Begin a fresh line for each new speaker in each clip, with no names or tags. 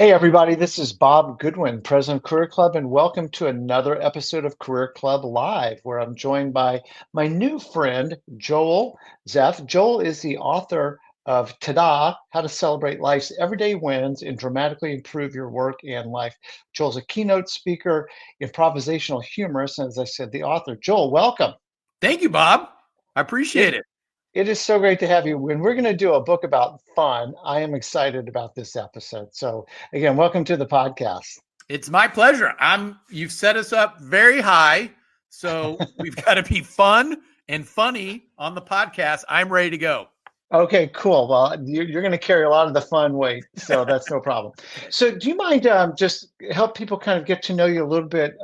Hey, everybody, this is Bob Goodwin, President of Career Club, and welcome to another episode of Career Club Live, where I'm joined by my new friend, Joel Zeff. Joel is the author of Tada, How to Celebrate Life's Everyday Wins and Dramatically Improve Your Work and Life. Joel's a keynote speaker, improvisational humorist, and as I said, the author. Joel, welcome.
Thank you, Bob. I appreciate it.
It is so great to have you. When we're going to do a book about fun, I am excited about this episode. So again, welcome to the podcast.
It's my pleasure. You've set us up very high, so we've got to be fun and funny on the podcast. I'm ready to go.
Okay, cool. Well, you're going to carry a lot of the fun weight, so that's no problem. So do you mind just help people kind of get to know you a little bit?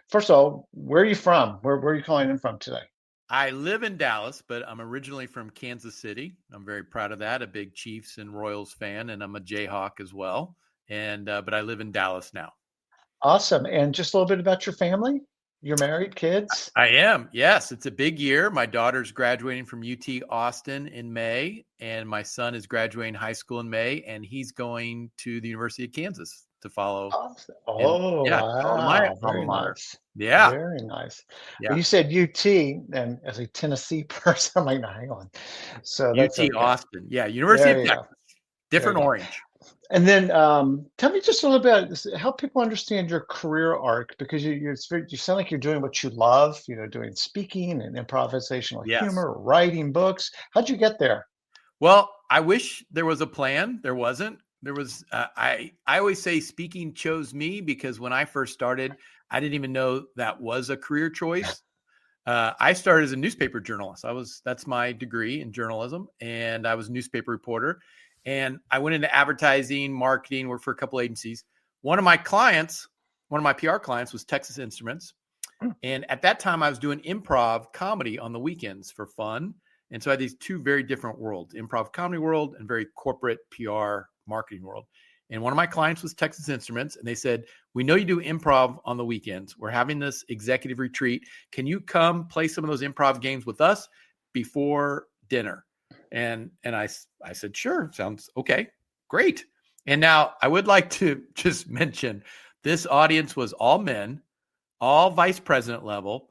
First of all, where are you from? Where are you calling in from today?
I live in Dallas, but I'm originally from Kansas City. I'm very proud of that. A big Chiefs and Royals fan, and I'm a Jayhawk as well. But I live in Dallas now.
Awesome. And just a little bit about your family. You're married, kids?
I am. Yes, it's a big year. My daughter's graduating from UT Austin in May, and my son is graduating high school in May, and he's going to the University of Kansas to follow.
Awesome. Oh, wow.
My
Very
alma mater.
nice.
Yeah.
Very nice.
Yeah.
Well, you said UT, and as a Tennessee person, I'm like, no, hang on. So that's
UT
okay.
Austin. Yeah. University
There
of
you
Texas. Different orange.
And then tell me just a little bit, help people understand your career arc, because you sound like you're doing what you love, doing speaking and improvisational
Yes.
humor, writing books. How'd you get there?
Well, I wish there was a plan. There wasn't. There was, I always say speaking chose me, because when I first started, I didn't even know that was a career choice. I started as a newspaper journalist. That's my degree in journalism, and I was a newspaper reporter. And I went into advertising, marketing, worked for a couple agencies. One of my PR clients was Texas Instruments. And at that time, I was doing improv comedy on the weekends for fun. And so I had these two very different worlds, improv comedy world and very corporate PR marketing world. And one of my clients was Texas Instruments. And they said, we know you do improv on the weekends. We're having this executive retreat. Can you come play some of those improv games with us before dinner? And I said, sure, sounds okay, great. And now I would like to just mention this audience was all men, all vice president level,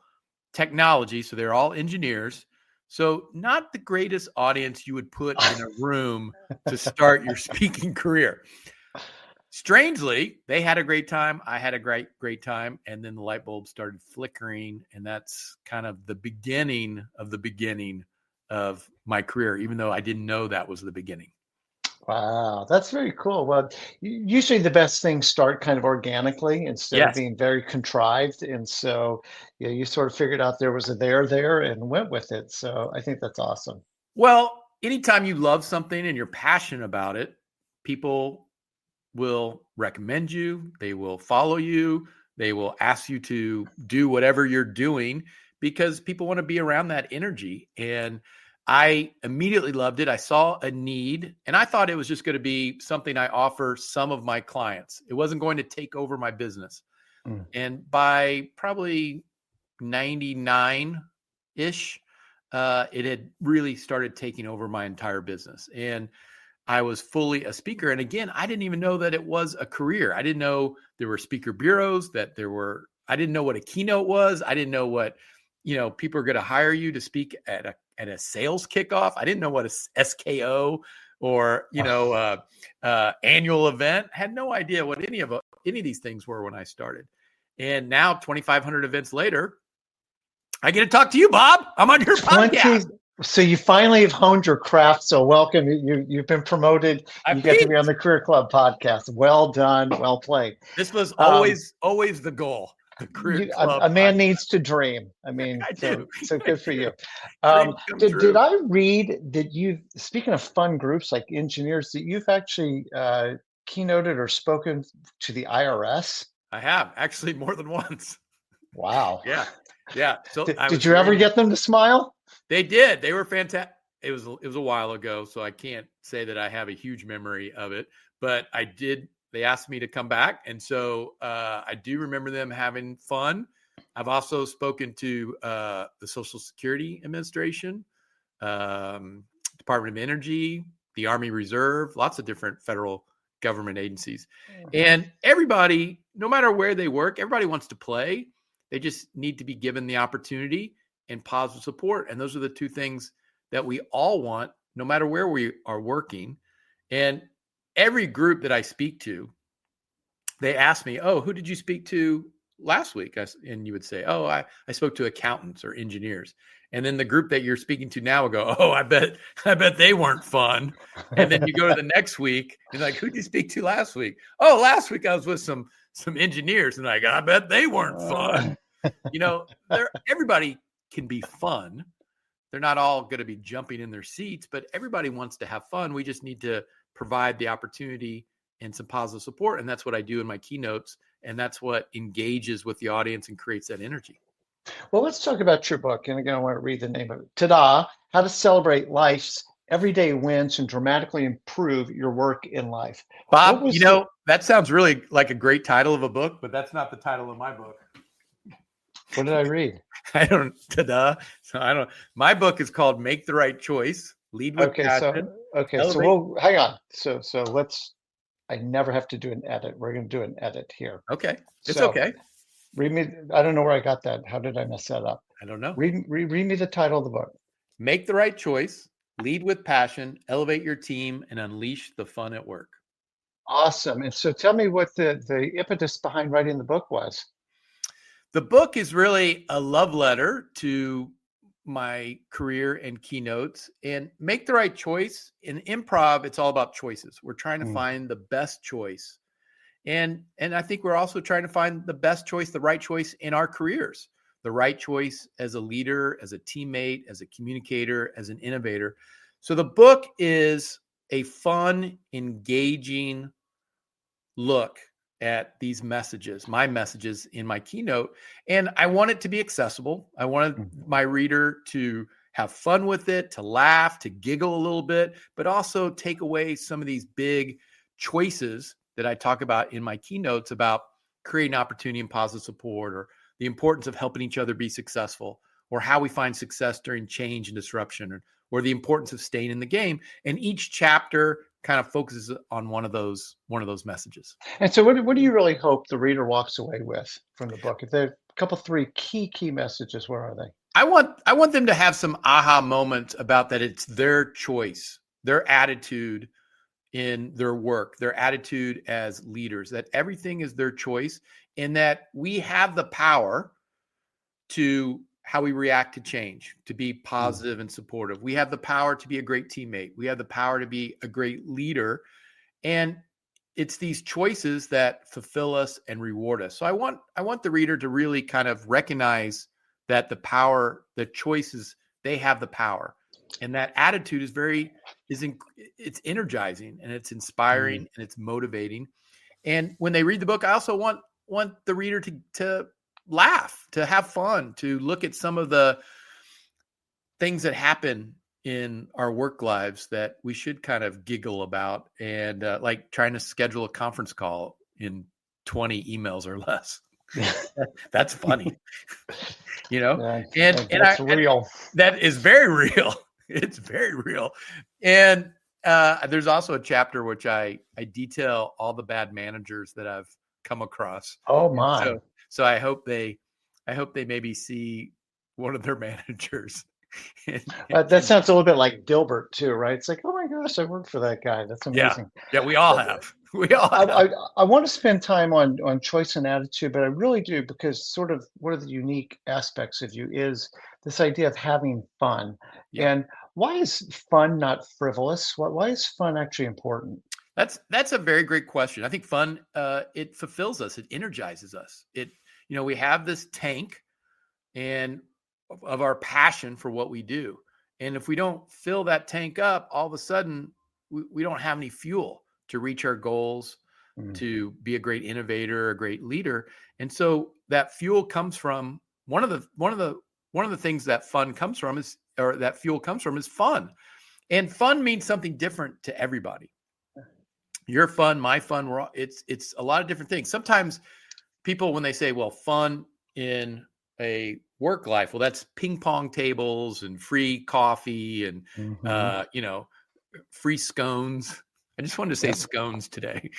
technology. So they're all engineers. So not the greatest audience you would put in a room to start your speaking career. Strangely, they had a great time. I had a great time. And then the light bulb started flickering. And that's kind of the beginning of my career, even though I didn't know that was the beginning.
Wow, that's very cool. Well, usually the best things start kind of organically instead of being very contrived. And so you sort of figured out there was a there and went with it. So I think that's awesome.
Well, anytime you love something and you're passionate about it, people will recommend you. They will follow you. They will ask you to do whatever you're doing, because people want to be around that energy. And I immediately loved it. I saw a need, and I thought it was just going to be something I offer some of my clients. It wasn't going to take over my business. And by probably 99-ish, it had really started taking over my entire business. And I was fully a speaker. And again, I didn't even know that it was a career. I didn't know there were speaker bureaus, I didn't know what a keynote was. I didn't know what, people are going to hire you to speak at a sales kickoff. I didn't know what a SKO or, annual event. Had no idea what any of these things were when I started. And now 2,500 events later, I get to talk to you, Bob. I'm on your podcast.
So you finally have honed your craft. So welcome. You've been promoted. You get to be on the Career Club podcast. Well done. Well played.
This was always the goal. The Career Club.
A man needs to dream. I mean, so good for you. Did I read that speaking of fun groups like engineers, that you've actually keynoted or spoken to the IRS?
I have, actually, more than once.
Wow.
Yeah. So
did you ever get them to smile?
They did. They were fantastic. It was a while ago, so I can't say that I have a huge memory of it, but I did. They asked me to come back, and so I do remember them having fun. I've also spoken to the Social Security Administration, Department of Energy, the Army Reserve, lots of different federal government agencies. And everybody, no matter where they work, everybody wants to play. They just need to be given the opportunity and positive support. And those are the two things that we all want, no matter where we are working. And every group that I speak to, they ask me, "Oh, who did you speak to last week?" And you would say, "Oh, I spoke to accountants or engineers." And then the group that you're speaking to now will go, "Oh, I bet they weren't fun." And then you go to the next week and like, "Who did you speak to last week?" "Oh, last week I was with some engineers." And like, "I bet they weren't fun." Everybody can be fun. They're not all going to be jumping in their seats, but everybody wants to have fun. We just need to provide the opportunity and some positive support. And that's what I do in my keynotes. And that's what engages with the audience and creates that energy.
Well, let's talk about your book. And again, I want to read the name of it. Ta-da! How to Celebrate Life's Everyday Wins and Dramatically Improve Your Work in Life.
Bob, that sounds really like a great title of a book, but that's not the title of my book.
What did I read?
Ta-da. So I don't, my book is called Make the Right Choice, Lead with Passion.
So we'll hang on. So I never have to do an edit. We're going to do an edit here.
Okay. It's okay.
Read me. I don't know where I got that. How did I mess that up?
I don't know.
Read me the title of the book.
Make the Right Choice, Lead with Passion, Elevate Your Team, and Unleash the Fun at Work.
Awesome. And so tell me what the impetus behind writing the book was.
The book is really a love letter to my career and keynotes. And Make the Right Choice. In improv, it's all about choices. We're trying to find the best choice. And I think we're also trying to find the best choice, the right choice in our careers, the right choice as a leader, as a teammate, as a communicator, as an innovator. So the book is a fun, engaging look at these messages, my messages in my keynote. And I want it to be accessible. I wanted my reader to have fun with it, to laugh, to giggle a little bit, but also take away some of these big choices that I talk about in my keynotes about creating opportunity and positive support, or the importance of helping each other be successful, or how we find success during change and disruption, or the importance of staying in the game. And each chapter kind of focuses on one of those messages.
And so what do you really hope the reader walks away with from the book? If there are a couple, three key messages, where are they?
I want them to have some aha moments about that it's their choice, their attitude in their work, their attitude as leaders, that everything is their choice, and that we have the power to how we react to change, to be positive and supportive. We have the power to be a great teammate. We have the power to be a great leader. And it's these choices that fulfill us and reward us. So I want the reader to really kind of recognize that the choices, they have the power. And that attitude it's energizing, and it's inspiring, and it's motivating. And when they read the book, I also want the reader to laugh, to have fun, to look at some of the things that happen in our work lives that we should kind of giggle about, and like trying to schedule a conference call in 20 emails or less. That's funny,
Yeah,
and
that's real.
That is very real. It's very real. And there's also a chapter which I detail all the bad managers that I've come across.
Oh my.
So I hope they maybe see one of their managers.
That sounds a little bit like Dilbert too, right? It's like, oh my gosh, I worked for that guy. That's amazing.
Yeah, we all have.
I want to spend time on choice and attitude, but I really do, because sort of one of the unique aspects of you is this idea of having fun.
Yeah.
And why is fun not frivolous? Why is fun actually important?
That's a very great question. I think fun, it fulfills us. It energizes us. We have this tank and of our passion for what we do. And if we don't fill that tank up, all of a sudden we don't have any fuel to reach our goals, to be a great innovator, a great leader. And so that fuel comes from one of the things that fun comes from that fuel comes from is fun. And fun means something different to everybody. Your fun, my fun, it's a lot of different things. Sometimes people, when they say, well, fun in a work life, well, that's ping pong tables and free coffee and free scones. I just wanted to say scones today.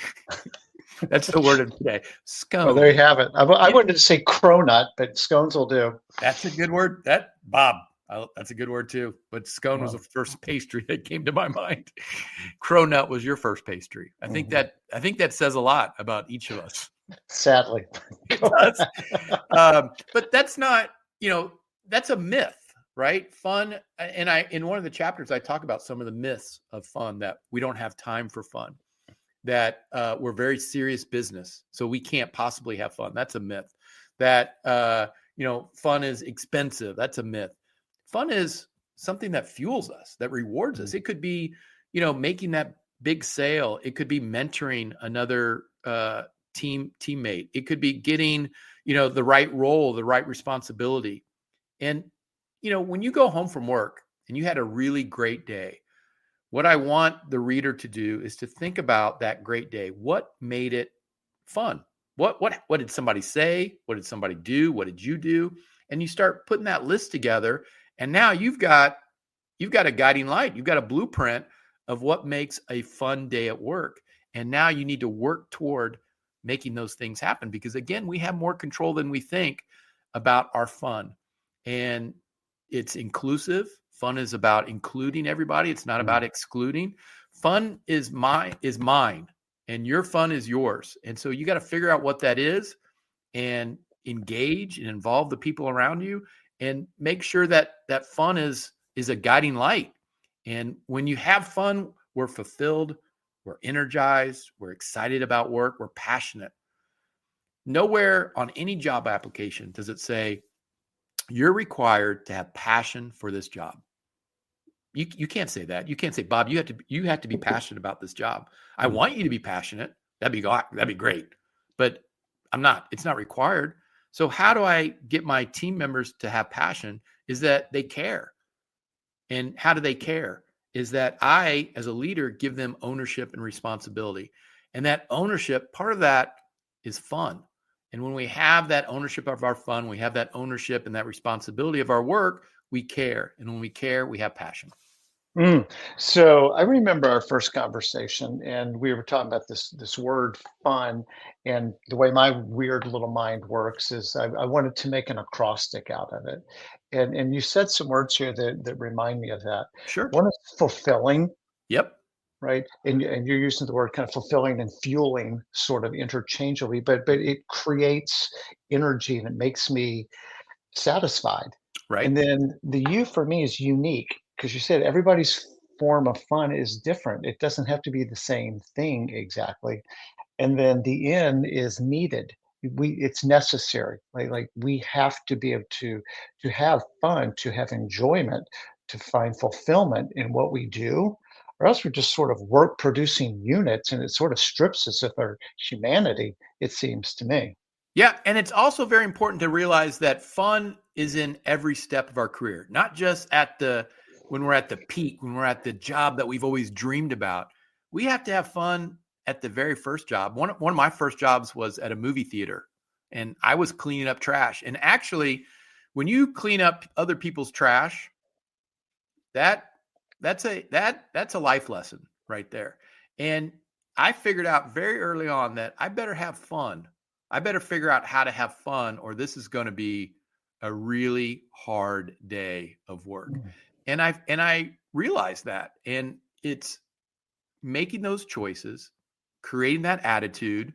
That's the word of today. Scones.
Well, there you have it. I wanted to say cronut, but scones will do.
That's a good word. That's a good word too. But scone was the first pastry that came to my mind. Cronut was your first pastry. I think that says a lot about each of us.
Sadly,
it does. But that's not, that's a myth, right? Fun. And in one of the chapters, I talk about some of the myths of fun, that we don't have time for fun, that we're very serious business, so we can't possibly have fun. That's a myth. That, fun is expensive. That's a myth. Fun is something that fuels us, that rewards us. It could be, making that big sale. It could be mentoring another teammate. It could be getting, the right role, the right responsibility. And, when you go home from work and you had a really great day, what I want the reader to do is to think about that great day. What made it fun? What did somebody say? What did somebody do? What did you do? And you start putting that list together. And now you've got a guiding light. You've got a blueprint of what makes a fun day at work. And now you need to work toward making those things happen, because again, we have more control than we think about our fun. And it's inclusive. Fun is about including everybody. It's not about excluding. Fun is mine, and your fun is yours. And so you got to figure out what that is and engage and involve the people around you, and make sure that that fun is a guiding light. And when you have fun, we're fulfilled, we're energized, we're excited about work, we're passionate. Nowhere on any job application does it say you're required to have passion for this job. You can't say that. You can't say, Bob, you have to be passionate about this job. I want you to be passionate. That'd be great. But I'm not. It's not required. So how do I get my team members to have passion? Is that they care. And how do they care? Is that I, as a leader, give them ownership and responsibility. And that ownership, part of that is fun. And when we have that ownership of our fun, we have that ownership and that responsibility of our work, we care. And when we care, we have passion.
So I remember our first conversation, and we were talking about this word fun. And the way my weird little mind works is I wanted to make an acrostic out of it. And you said some words here that remind me of that.
Sure.
One is fulfilling,
Yep.
right? And you're using the word kind of fulfilling and fueling sort of interchangeably, but it creates energy and it makes me satisfied.
Right.
And then the U for me is unique, because you said everybody's form of fun is different. It doesn't have to be the same thing exactly. And then the N is needed. It's necessary. Like we have to be able to have fun, to have enjoyment, to find fulfillment in what we do, or else we're just sort of work producing units, and it sort of strips us of our humanity, it seems to me.
Yeah. And it's also very important to realize that fun is in every step of our career, not just when we're at the peak, when we're at the job that we've always dreamed about. We have to have fun at the very first job. One of my first jobs was at a movie theater, and I was cleaning up trash. And actually, when you clean up other people's trash, that's a life lesson right there. And I figured out very early on that I better have fun. I better figure out how to have fun, or this is going to be a really hard day of work. And I realized that, and it's making those choices, creating that attitude,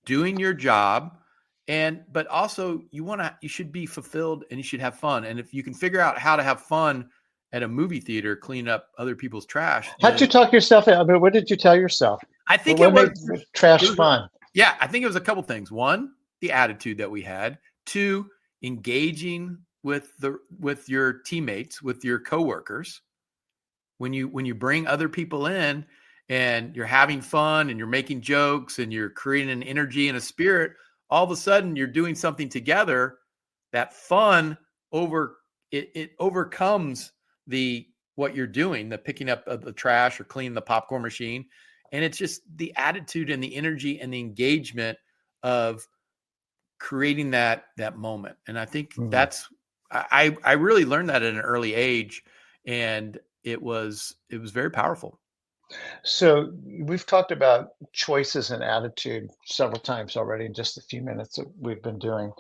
doing your job, but also you should be fulfilled and you should have fun. And if you can figure out how to have fun at a movie theater, cleaning up other people's trash,
How'd you talk yourself out? I mean, what did you tell yourself?
I think
What
it
made
was
trash fun?
Yeah, I think it was a couple things. One, the attitude that we had. Two, engaging with your teammates, with your coworkers. When you bring other people in and you're having fun and you're making jokes and you're creating an energy and a spirit, all of a sudden you're doing something together. That fun it overcomes what you're doing, the picking up of the trash or cleaning the popcorn machine. And it's just the attitude and the energy and the engagement of creating that moment. And I think I really learned that at an early age, and it was very powerful.
So we've talked about choices and attitude several times already in just a few minutes that we've been doing.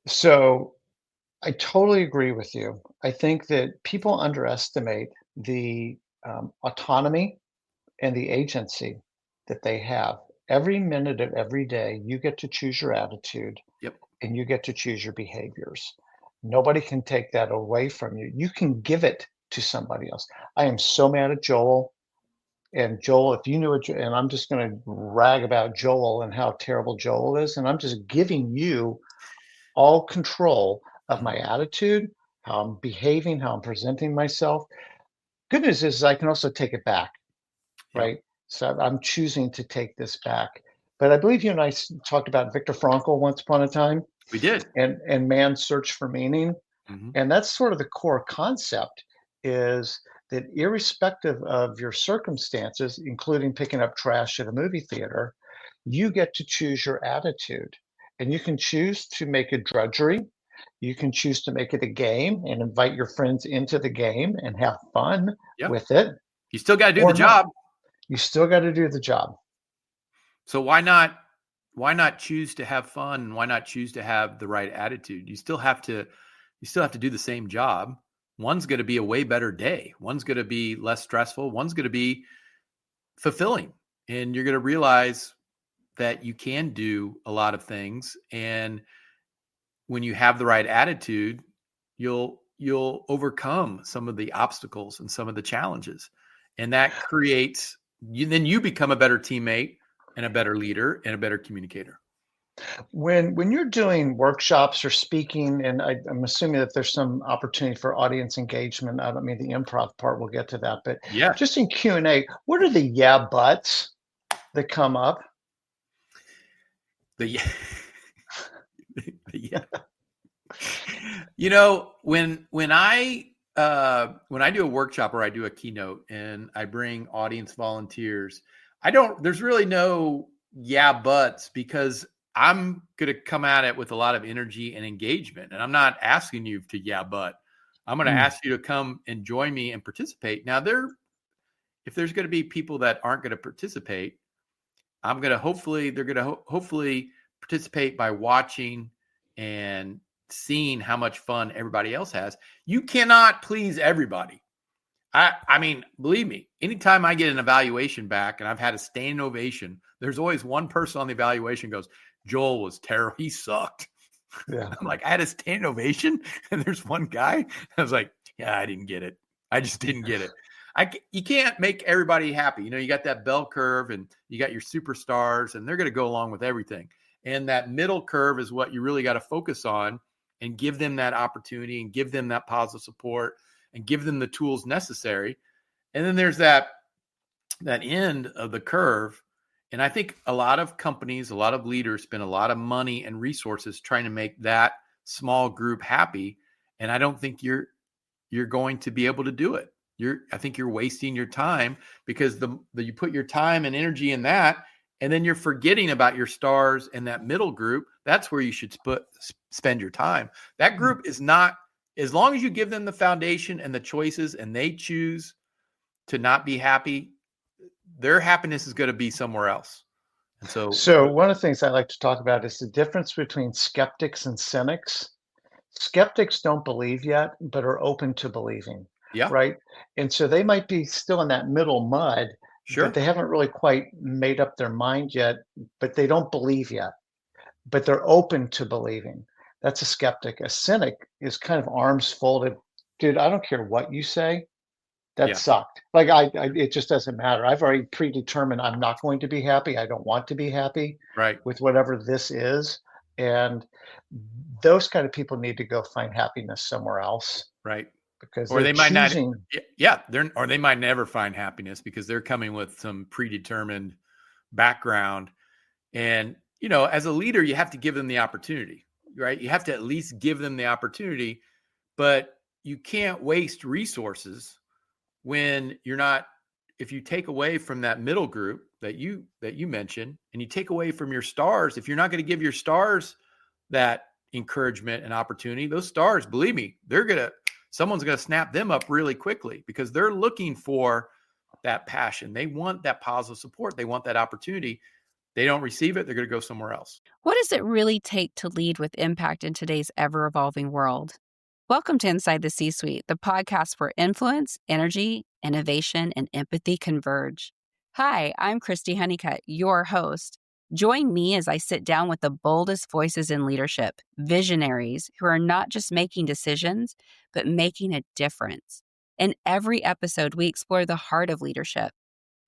So I totally agree with you. I think that people underestimate the autonomy and the agency that they have. Every minute of every day, you get to choose your attitude
Yep.
and you get to choose your behaviors. Nobody can take that away from you. You can give it to somebody else. I am so mad at Joel. And Joel, if you knew it, and I'm just going to rag about Joel and how terrible Joel is, and I'm just giving you all control of my
Mhm.
attitude, how I'm behaving, how I'm presenting myself. Good news is I can also take it back,
Yep.
right? So I'm choosing to take this back. But I believe you and I talked about Viktor Frankl once upon a time,
We did.
and man's search for meaning.
Hmm.
And that's sort of the core concept is that irrespective of your circumstances, including picking up trash at a movie theater, you get to choose your attitude. And you can choose to make it drudgery. You can choose to make it a game and invite your friends into the game and have fun
Yep.
with it
You still got to do the
or not.
job.
You still got to do the job.
So why not choose to have fun? And why not choose to have the right attitude? You still have to do the same job. One's going to be a way better day. One's going to be less stressful. One's going to be fulfilling. And you're going to realize that you can do a lot of things. And when you have the right attitude, you'll overcome some of the obstacles and some of the challenges. And that creates then you become a better teammate and a better leader and a better communicator.
When you're doing workshops or speaking, and I'm assuming that there's some opportunity for audience engagement. I don't mean the improv part. We'll get to that, but
Yeah.
just in Q&A, what are the yeah buts that come up?
The yeah. When I do a workshop or I do a keynote and I bring audience volunteers, I don't there's really no yeah buts because I'm going to come at it with a lot of energy and engagement, and I'm not asking you to yeah but. I'm going to
Mm.
ask you to come and join me and participate. Now if there's going to be people that aren't going to participate, I'm going to hopefully they're going to hopefully participate by watching and seeing how much fun everybody else has. You cannot please everybody. I mean, believe me, anytime I get an evaluation back and I've had a standing ovation, there's always one person on the evaluation goes, Joel was terrible. He sucked.
Yeah.
I'm like, I had a standing ovation and there's one guy. I was like, yeah, I didn't get it. I just didn't get it. You can't make everybody happy. You got that bell curve and you got your superstars and they're going to go along with everything. And that middle curve is what you really got to focus on and give them that opportunity and give them that positive support and give them the tools necessary. And then there's that end of the curve. And I think a lot of companies, a lot of leaders spend a lot of money and resources trying to make that small group happy. And I don't think you're going to be able to do it. I think you're wasting your time because you put your time and energy in that, and then you're forgetting about your stars and that middle group. That's where you should spend your time. That group is not, as long as you give them the foundation and the choices and they choose to not be happy, their happiness is going to be somewhere else. And so,
So one of the things I like to talk about is the difference between skeptics and cynics. Skeptics don't believe yet, but are open to believing,
yeah,
right? And so they might be still in that middle mud, that
sure.
they haven't really quite made up their mind yet, but they don't believe yet, but they're open to believing. That's a skeptic. A cynic is kind of arms folded. Dude, I don't care what you say. That
Yeah,
sucked. Like it just doesn't matter. I've already predetermined I'm not going to be happy. I don't want to be happy
right.
with whatever this is. And those kind of people need to go find happiness somewhere else
Right.
because
Or
they're
they might not,
choosing.
yeah, or they might never find happiness because they're coming with some predetermined background. And, as a leader, you have to give them the opportunity, right? You have to at least give them the opportunity, but you can't waste resources when you're not, if you take away from that middle group that you mentioned and you take away from your stars, if you're not going to give your stars that encouragement and opportunity, those stars, believe me, someone's going to snap them up really quickly because they're looking for that passion. They want that positive support. They want that opportunity. They don't receive it, they're going to go somewhere else.
What does it really take to lead with impact in today's ever-evolving world? Welcome to Inside the C-Suite, the podcast where influence, energy, innovation, and empathy converge. Hi, I'm Christy Honeycutt, your host. Join me as I sit down with the boldest voices in leadership, visionaries who are not just making decisions, but making a difference. In every episode, we explore the heart of leadership.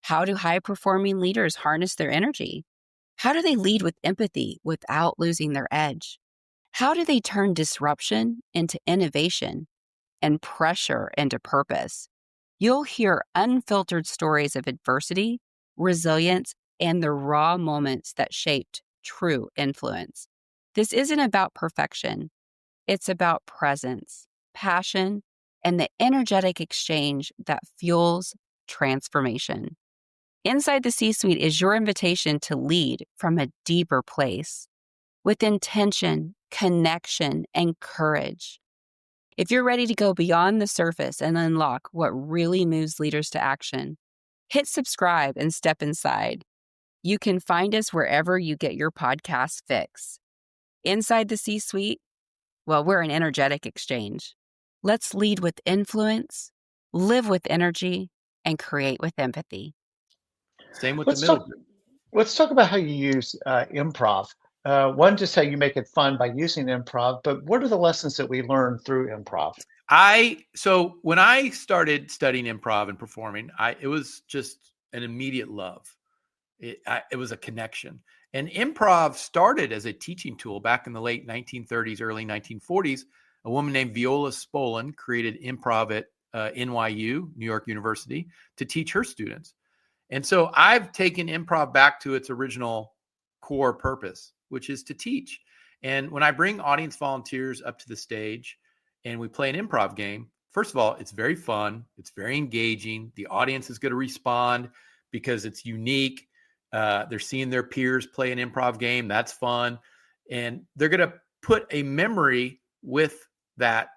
How do high-performing leaders harness their energy? How do they lead with empathy without losing their edge? How do they turn disruption into innovation and pressure into purpose? You'll hear unfiltered stories of adversity, resilience, and the raw moments that shaped true influence. This isn't about perfection. It's about presence, passion, and the energetic exchange that fuels transformation. Inside the C-Suite is your invitation to lead from a deeper place with intention, connection, and courage. If you're ready to go beyond the surface and unlock what really moves leaders to action, hit subscribe and step inside. You can find us wherever you get your podcast fix. Inside the C-Suite, well, we're an energetic exchange. Let's lead with influence, live with energy, and create with empathy.
Same with the
Let's
middle
talk.
group.
Let's talk about how you use improv. One, just how you make it fun by using improv, but what are the lessons that we learn through improv?
So when I started studying improv and performing, it was just an immediate love. It was a connection. And improv started as a teaching tool back in the late 1930s, early 1940s. A woman named Viola Spolin created improv at NYU, New York University, to teach her students. And so I've taken improv back to its original core purpose, which is to teach. And when I bring audience volunteers up to the stage and we play an improv game, first of all, it's very fun. It's very engaging. The audience is going to respond because it's unique. They're seeing their peers play an improv game. That's fun. And they're going to put a memory with that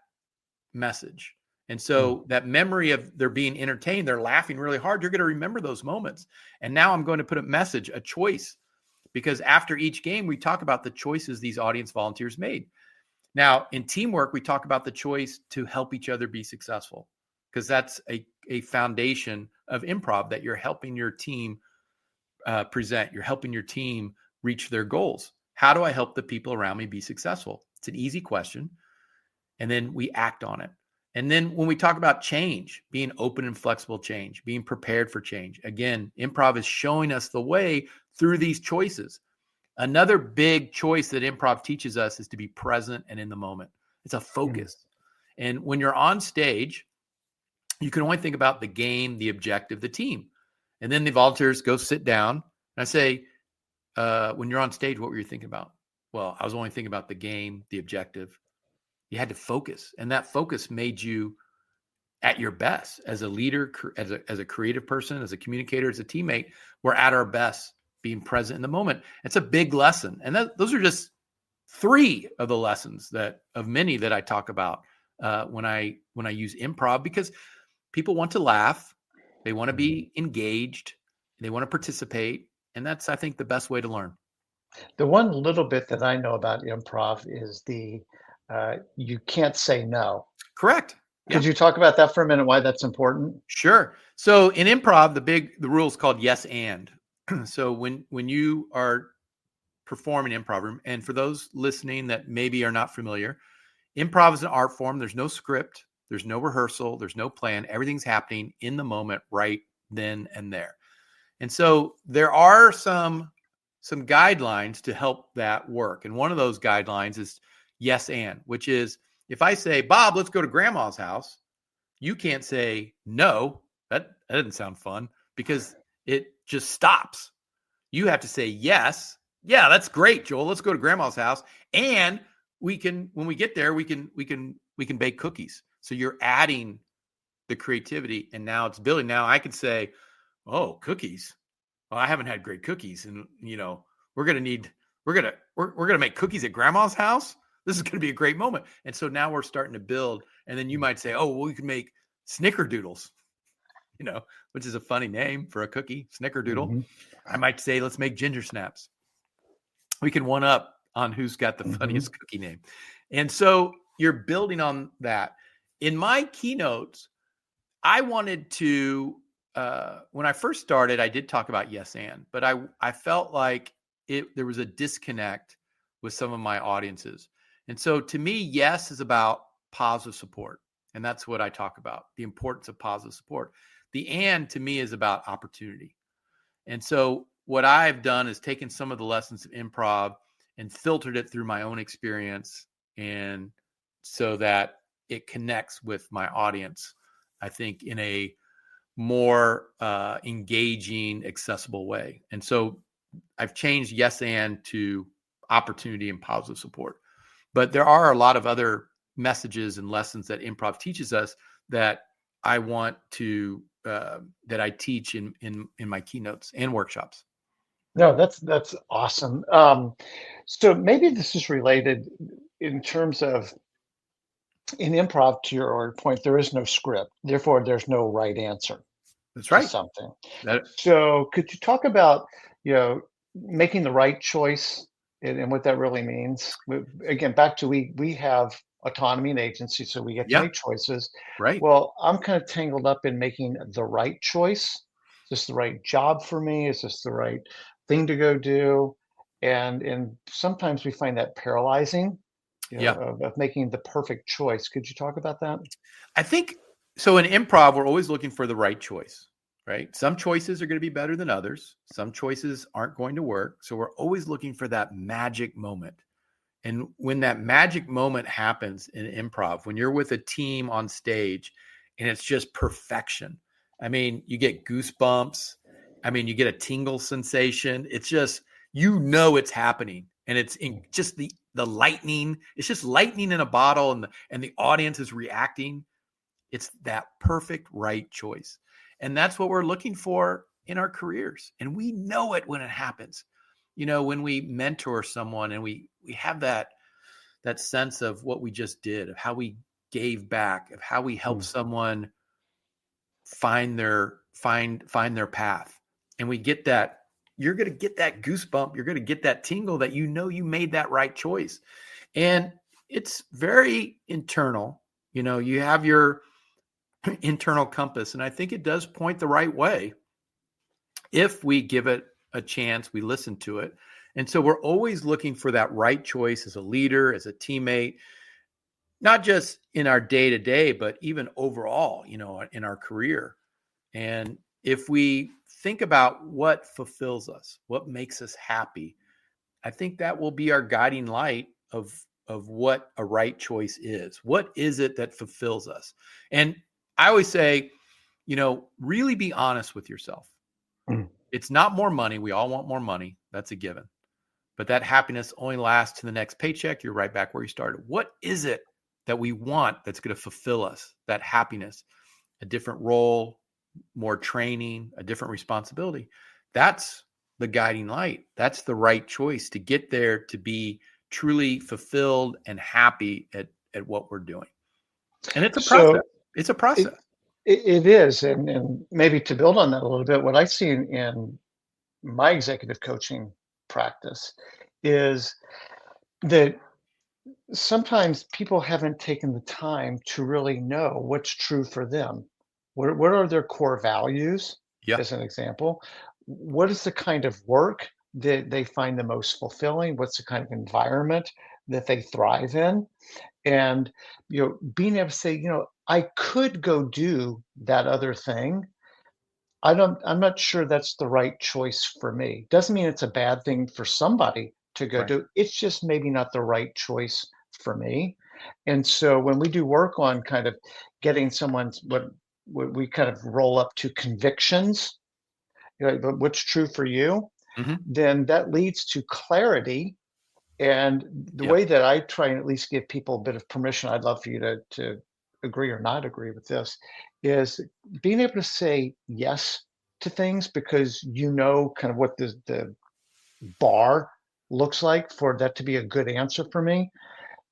message. And so that memory of they're being entertained, they're laughing really hard, you're going to remember those moments. And now I'm going to put a message, a choice, because after each game, we talk about the choices these audience volunteers made. Now, in teamwork, we talk about the choice to help each other be successful, because that's a foundation of improv, that you're helping your team present, you're helping your team reach their goals. How do I help the people around me be successful? It's an easy question. And then we act on it. And then when we talk about change, being open and flexible change, being prepared for change, again, improv is showing us the way through these choices. Another big choice that improv teaches us is to be present and in the moment. It's a focus. And when you're on stage, you can only think about the game, the objective, the team. And then the volunteers go sit down. And I say, when you're on stage, what were you thinking about? Well, I was only thinking about the game, the objective. You had to focus, and that focus made you at your best as a leader, as a creative person, as a communicator, as a teammate. We're at our best being present in the moment. It's a big lesson. And those are just three of the lessons of many that I talk about when I use improv, because people want to laugh. They want to be engaged. They want to participate. And that's, I think, the best way to learn.
The one little bit that I know about improv is you can't say no.
Correct.
Could you talk about that for a minute, why that's important?
Sure. So in improv, the rule is called yes and. So when you are performing improv, and for those listening that maybe are not familiar, improv is an art form. There's no script, there's no rehearsal, there's no plan. Everything's happening in the moment, right then and there. And so there are some guidelines to help that work. And one of those guidelines is yes and, which is, if I say, Bob, let's go to grandma's house, you can't say no. That doesn't sound fun, because it just stops. You have to say yes. Yeah, that's great, Joel. Let's go to grandma's house. And when we get there, we can bake cookies. So you're adding the creativity, and now it's building. Now I could say, oh, cookies. Well, I haven't had great cookies, and we're going to make cookies at grandma's house. This is going to be a great moment. And so now we're starting to build. And then you might say, oh, well, we can make snickerdoodles. which is a funny name for a cookie, snickerdoodle.
Mm-hmm.
I might say, let's make ginger snaps. We can one up on who's got the
Mm-hmm.
funniest cookie name. And so you're building on that. In my keynotes, I wanted to, when I first started, I did talk about yes and, but I felt like there was a disconnect with some of my audiences. And so to me, yes is about positive support. And that's what I talk about, the importance of positive support. The and to me is about opportunity. And so what I've done is taken some of the lessons of improv and filtered it through my own experience, and so that it connects with my audience, I think, in a more engaging, accessible way. And so I've changed yes and to opportunity and positive support. But there are a lot of other messages and lessons that improv teaches us that I want to that I teach in my keynotes and workshops.
No, that's awesome. So maybe this is related in terms of in improv, to your point, there is no script. Therefore, there's no right answer
That's
to
right.
something.
That,
So could you talk about, making the right choice and what that really means? Again, back to we have autonomy and agency, so we get to
yeah,
make choices.
right.
Well, I'm kind of tangled up in making the right choice. Is this the right job for me? Is this the right thing to go do? And sometimes we find that paralyzing,
Yeah.
of making the perfect choice. Could you talk about that?
I think so. In improv, we're always looking for the right choice, right? Some choices are going to be better than others. Some choices aren't going to work. So we're always looking for that magic moment. And when that magic moment happens in improv, when you're with a team on stage and it's just perfection, I mean, you get goosebumps. I mean, you get a tingle sensation. It's just, it's happening. And it's just the lightning. It's just lightning in a bottle, and the audience is reacting. It's that perfect right choice. And that's what we're looking for in our careers. And we know it when it happens. When we mentor someone and we have that sense of what we just did, of how we gave back, of how we helped someone find their path. And we get that, you're going to get that goosebump, you're going to get that tingle that you made that right choice. And it's very internal. You have your internal compass, and I think it does point the right way if we give it a chance, we listen to it. And so we're always looking for that right choice as a leader, as a teammate, not just in our day-to-day, but even overall, in our career. And if we think about what fulfills us, what makes us happy, I think that will be our guiding light of what a right choice is. What is it that fulfills us? And I always say, really be honest with yourself.
Mm.
It's not more money. We all want more money. That's a given. But that happiness only lasts to the next paycheck. You're right back where you started. What is it that we want that's going to fulfill us? That happiness, a different role, more training, a different responsibility. That's the guiding light. That's the right choice to get there, to be truly fulfilled and happy at what we're doing. And it's a process. It's a process.
It is. And maybe to build on that a little bit, what I see in my executive coaching practice is that sometimes people haven't taken the time to really know what's true for them. What are their core values,
Yeah.
as an example? What is the kind of work that they find the most fulfilling? What's the kind of environment that they thrive in? And being able to say, I could go do that other thing. I'm not sure that's the right choice for me. Doesn't mean it's a bad thing for somebody to go
Right.
do. It's just maybe not the right choice for me. And so when we do work on kind of getting someone's what we kind of roll up to convictions, but what's true for you,
Mm-hmm.
then that leads to clarity. And the
Yeah.
way that I try and at least give people a bit of permission, I'd love for you to agree or not agree with this, is being able to say yes to things because kind of what the bar looks like for that to be a good answer for me.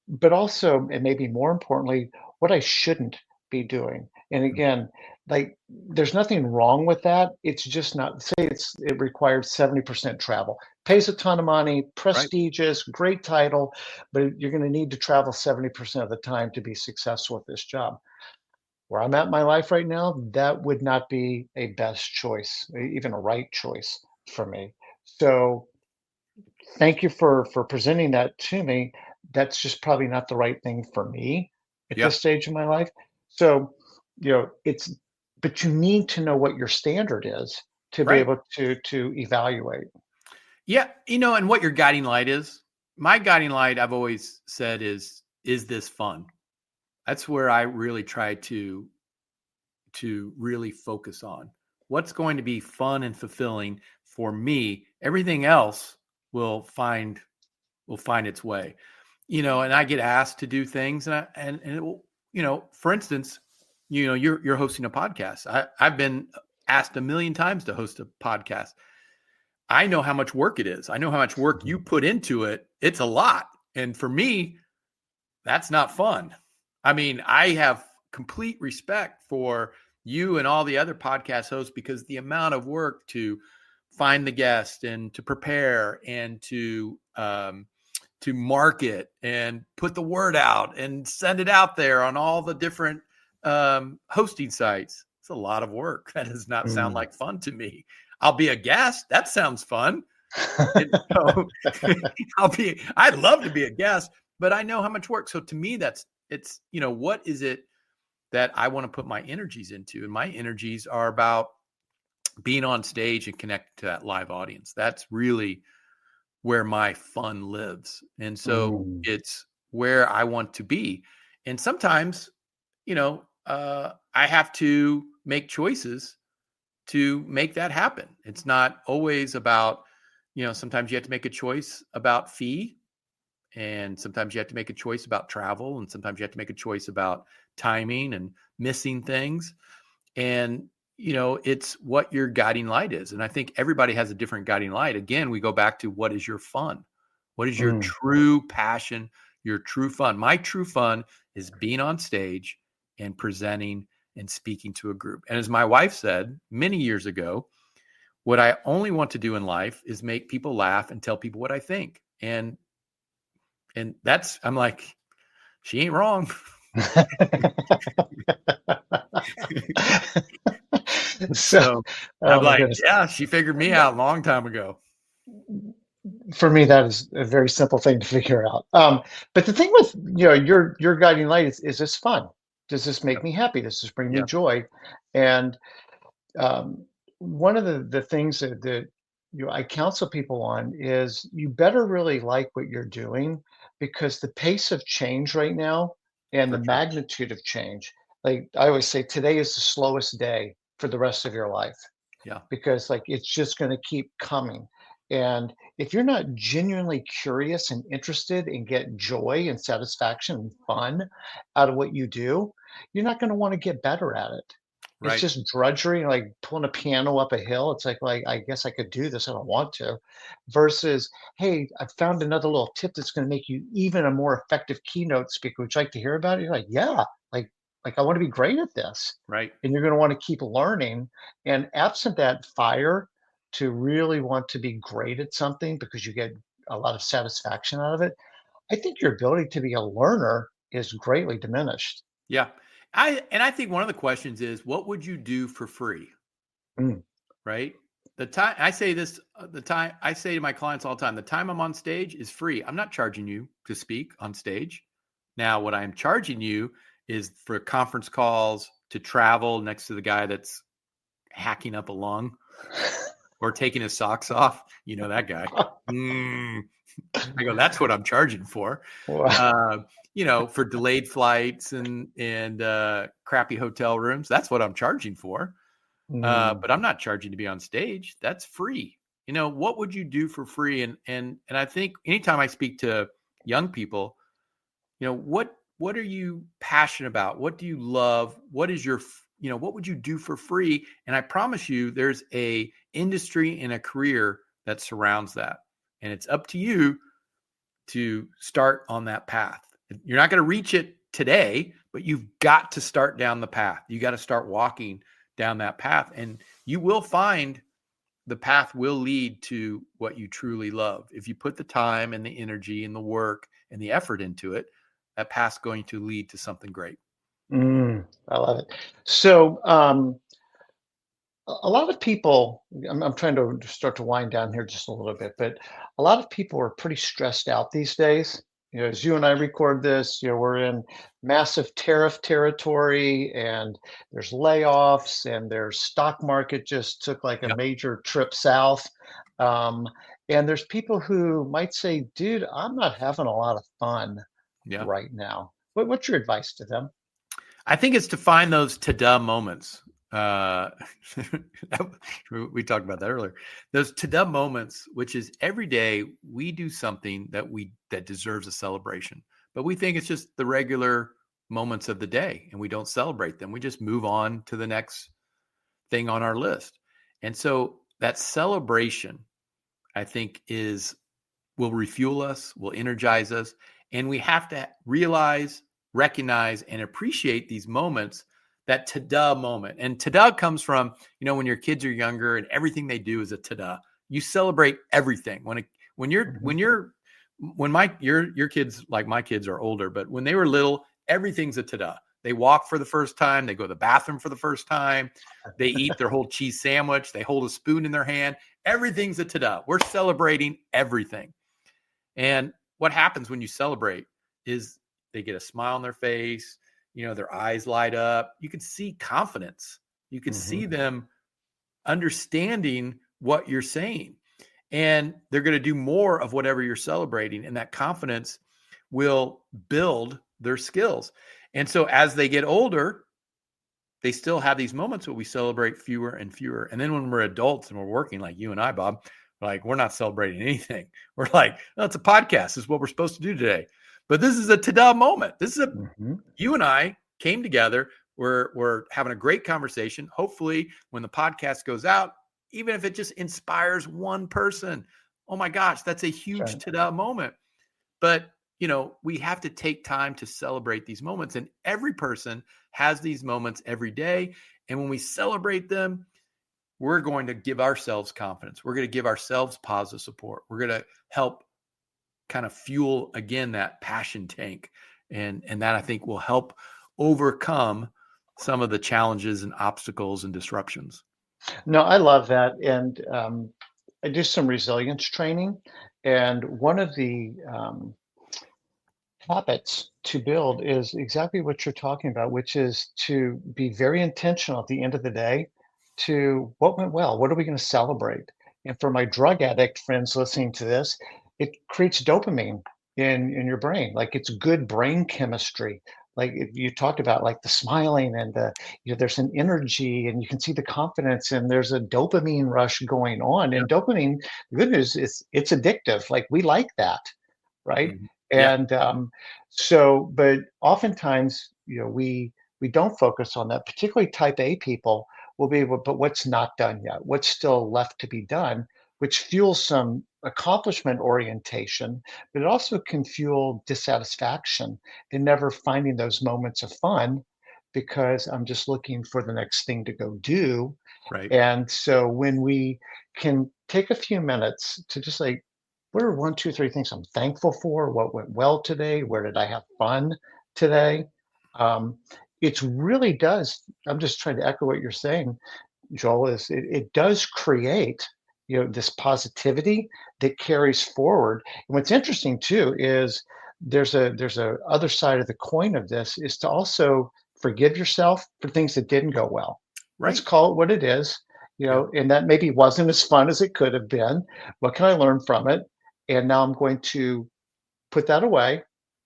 But also, and maybe more importantly, what I shouldn't be doing. And again, like there's nothing wrong with that. It's just not, say it required 70% travel. Pays a ton of money,
Right.
prestigious, great title, but you're going to need to travel 70% of the time to be successful at this job. Where I'm at in my life right now, that would not be a best choice, even a right choice for me. So thank you for presenting that to me. That's just probably not the right thing for me at
Yeah.
this stage of my life. So, it's but you need to know what your standard is to be
Right.
able to evaluate.
Yeah. And what your guiding light is. My guiding light, I've always said, is this fun? That's where I really try to really focus on what's going to be fun and fulfilling for me. Everything else will find its way. And I get asked to do things, and it will, for instance, you're hosting a podcast. I've been asked a million times to host a podcast. I know how much work it is. I know how much work you put into it. It's a lot. And for me, that's not fun. I mean, I have complete respect for you and all the other podcast hosts, because the amount of work to find the guest and to prepare and to market and put the word out and send it out there on all the different hosting sites. It's a lot of work. That does not sound like fun to me. I'll be a guest. That sounds fun. And so I'd love to be a guest, but I know how much work. So to me, it's what is it that I want to put my energies into? And my energies are about being on stage and connecting to that live audience. That's really where my fun lives. And so it's where I want to be. And sometimes, I have to make choices to make that happen. It's not always about, sometimes you have to make a choice about fee, and sometimes you have to make a choice about travel, and sometimes you have to make a choice about timing and missing things. And, it's what your guiding light is. And I think everybody has a different guiding light. Again, we go back to, what is your fun? What is your true passion, your true fun? My true fun is being on stage and presenting and speaking to a group. And as my wife said many years ago, what I only want to do in life is make people laugh and tell people what I think. And that's, I'm like, she ain't wrong. So I'm
Oh my
like,
goodness.
yeah, she figured me out a long time ago.
For me, that is a very simple thing to figure out. But the thing with your guiding light is this fun? Does this make
Yep.
me happy? Does this bring me
Yep.
joy? And one of the things that I counsel people on is, you better really like what you're doing, because the pace of change right now and the
For sure.
magnitude of change, like I always say, today is the slowest day for the rest of your life,
Yeah.
because like it's just going to keep coming. And if you're not genuinely curious and interested and get joy and satisfaction and fun out of what you do, you're not going to want to get better at it. It's
Right.
just drudgery, like pulling a piano up a hill. It's like, I guess I could do this. I don't want to. Versus, hey, I found another little tip that's going to make you even a more effective keynote speaker. Would you like to hear about it? You're like, yeah, like I want to be great at this.
Right.
And you're going to want to keep learning. And absent that fire to really want to be great at something because you get a lot of satisfaction out of it, I think your ability to be a learner is greatly diminished.
Yeah. I think one of the questions is, what would you do for free?
Mm.
Right. The time I say this, the time I say to my clients all the time, the time I'm on stage is free. I'm not charging you to speak on stage. Now, what I'm charging you is for conference calls, to travel next to the guy that's hacking up a lung or taking his socks off. You know, that guy. I go, that's what I'm charging for.
Wow.
For delayed flights and crappy hotel rooms. That's what I'm charging for.
Mm.
But I'm not charging to be on stage. That's free. What would you do for free? And I think anytime I speak to young people, what are you passionate about? What do you love? What is your, what would you do for free? And I promise you, there's a industry and a career that surrounds that. And it's up to you to start on that path. You're not going to reach it today, but you've got to start down the path. You got to start walking down that path, and you will find the path will lead to what you truly love. If you put the time and the energy and the work and the effort into it, that path's going to lead to something great.
I love it. So, a lot of people, I'm trying to start to wind down here just a little bit, but a lot of people are pretty stressed out these days. As you and I record this, we're in massive tariff territory, and there's layoffs, and their stock market just took like a
Yep.
major trip south. Um, and there's people who might say, dude, I'm not having a lot of fun
Yeah.
right now. What's your advice to them?
I think it's to find those ta-da moments. We talked about that earlier. Those ta-da moments, which is every day we do something that deserves a celebration, but we think it's just the regular moments of the day, and we don't celebrate them. We just move on to the next thing on our list. And so that celebration, I think, will refuel us, will energize us, and we have to realize, recognize, and appreciate these moments. That ta-da moment. And ta-da comes from, when your kids are younger and everything they do is a ta-da. You celebrate everything. When your kids, like my kids, are older, but when they were little, everything's a ta-da. They walk for the first time, they go to the bathroom for the first time, they eat their whole cheese sandwich, they hold a spoon in their hand. Everything's a ta-da. We're celebrating everything. And what happens when you celebrate is they get a smile on their face, their eyes light up. You can see confidence. You can see them understanding what you're saying. And they're going to do more of whatever you're celebrating. And that confidence will build their skills. And so as they get older, they still have these moments where we celebrate fewer and fewer. And then when we're adults and we're working like you and I, Bob, we're not celebrating anything. We're like, oh, it's a podcast. This is what we're supposed to do today. But this is a ta-da moment. This is you and I came together. We're having a great conversation. Hopefully, when the podcast goes out, even if it just inspires one person, oh my gosh, that's a huge ta-da moment. But, we have to take time to celebrate these moments. And every person has these moments every day. And when we celebrate them, we're going to give ourselves confidence. We're going to give ourselves positive support. We're going to help kind of fuel again that passion tank, and that I think will help overcome some of the challenges and obstacles and disruptions.
No, I love that, and I do some resilience training, and one of the habits to build is exactly what you're talking about, which is to be very intentional at the end of the day to what went well, what are we going to celebrate? And for my drug addict friends listening to this, it creates dopamine in your brain. Like it's good brain chemistry. Like you talked about, like the smiling and there's an energy and you can see the confidence and there's a dopamine rush going on. And dopamine, the good news is it's addictive. Like we like that, right? And but oftentimes, we don't focus on that. Particularly type A people will be able, but what's not done yet? What's still left to be done? Which fuels some accomplishment orientation, but it also can fuel dissatisfaction and never finding those moments of fun because I'm just looking for the next thing to go do.
Right.
And so when we can take a few minutes to just like, what are 1, 2, 3 things I'm thankful for? What went well today? Where did I have fun today? It really does. I'm just trying to echo what you're saying, Joel. It does create this positivity that carries forward. And what's interesting too is there's a other side of the coin of this is to also forgive yourself for things that didn't go well.
Right.
Let's call it what it is. And that maybe wasn't as fun as it could have been. What can I learn from it? And now I'm going to put that away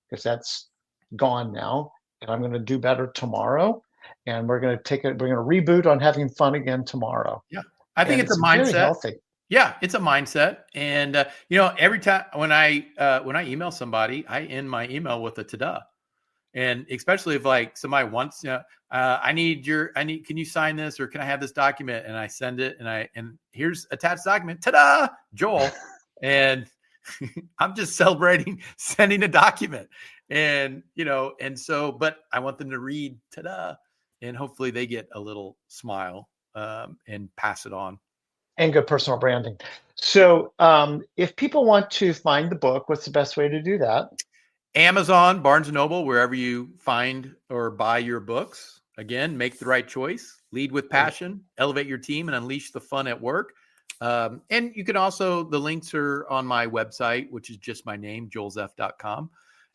because that's gone now. And I'm going to do better tomorrow. And we're going to reboot on having fun again tomorrow.
Yeah. I think it's a mindset.
Very healthy.
Yeah, it's a mindset. And, every time when I email somebody, I end my email with a ta-da. And especially if like somebody wants, can you sign this or can I have this document? And I send it and here's attached document, ta-da, Joel. And I'm just celebrating sending a document. And, but I want them to read, ta-da, and hopefully they get a little smile and pass it on.
And good personal branding. So if people want to find the book, what's the best way to do that?
Amazon, Barnes & Noble, wherever you find or buy your books. Again, make the right choice, lead with passion, elevate your team, and unleash the fun at work. And you can also, the links are on my website, which is just my name, joelzeff.com.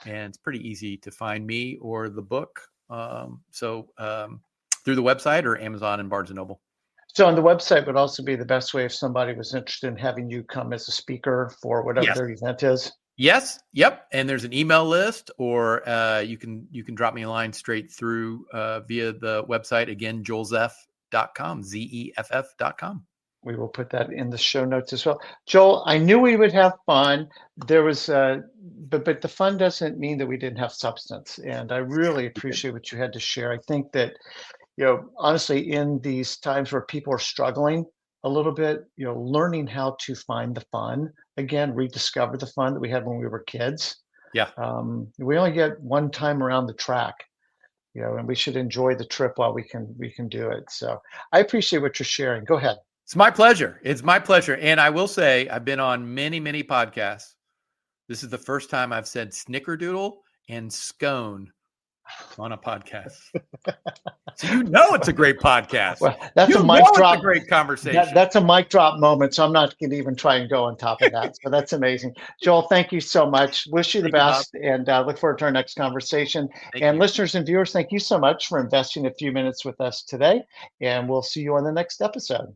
And it's pretty easy to find me or the book. Through the website or Amazon and Barnes & Noble.
So on the website would also be the best way if somebody was interested in having you come as a speaker for whatever their event is.
Yes. Yep. And there's an email list, or you can drop me a line straight through via the website. Again, joelzeff.com, ZEFF.com.
We will put that in the show notes as well. Joel, I knew we would have fun. There was, but the fun doesn't mean that we didn't have substance. And I really appreciate what you had to share. I think that, honestly, in these times where people are struggling a little bit, learning how to find the fun, again, rediscover the fun that we had when we were kids.
Yeah.
We only get one time around the track, and we should enjoy the trip while we can do it. So I appreciate what you're sharing. Go ahead.
It's my pleasure. It's my pleasure. And I will say, I've been on many, many podcasts. This is the first time I've said snickerdoodle and scone on a podcast. So it's a great podcast.
Well, that's a mic drop.
It's a great conversation.
That's a mic drop moment. So I'm not going to even try and go on top of that. So that's amazing. Joel, thank you so much. Wish you the best, and look forward to our next conversation. And listeners and viewers, thank you so much for investing a few minutes with us today. And we'll see you on the next episode.